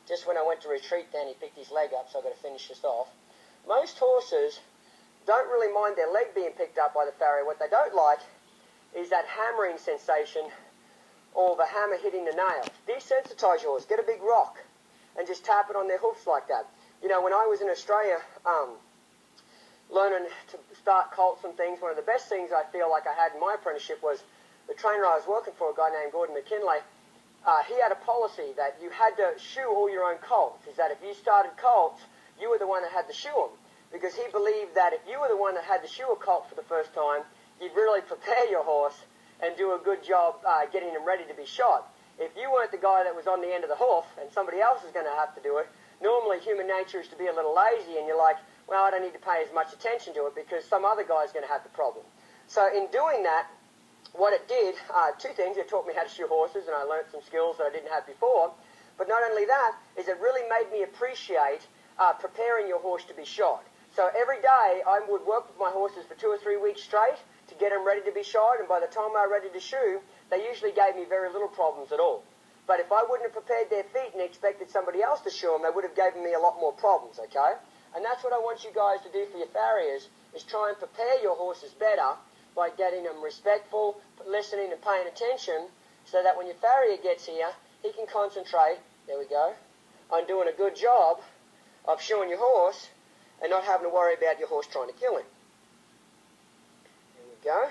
Just when I went to retreat then, he picked his leg up, so I've got to finish this off. Most horses don't really mind their leg being picked up by the farrier. What they don't like is that hammering sensation or the hammer hitting the nail. Desensitize your horse. Get a big rock and just tap it on their hoofs like that. You know, when I was in Australia learning to start colts and things, one of the best things I feel like I had in my apprenticeship was the trainer I was working for, a guy named Gordon McKinley. He had a policy that you had to shoe all your own colts. Is that if you started colts, you were the one that had to shoe them. Because he believed that if you were the one that had to shoe a colt for the first time, you'd really prepare your horse and do a good job getting him ready to be shot. If you weren't the guy that was on the end of the hoof and somebody else is going to have to do it, normally human nature is to be a little lazy and you're like, well, I don't need to pay as much attention to it because some other guy's going to have the problem. So in doing that, what it did, two things. It taught me how to shoe horses and I learned some skills that I didn't have before. But not only that, is it really made me appreciate preparing your horse to be shot. So every day I would work with my horses for 2 or 3 weeks straight to get them ready to be shod, and by the time they were ready to shoe, they usually gave me very little problems at all. But if I wouldn't have prepared their feet and expected somebody else to shoe them, they would have given me a lot more problems, okay? And that's what I want you guys to do for your farriers, is try and prepare your horses better by getting them respectful, listening and paying attention, so that when your farrier gets here, he can concentrate, there we go, on doing a good job of shoeing your horse and not having to worry about your horse trying to kill him. There we go.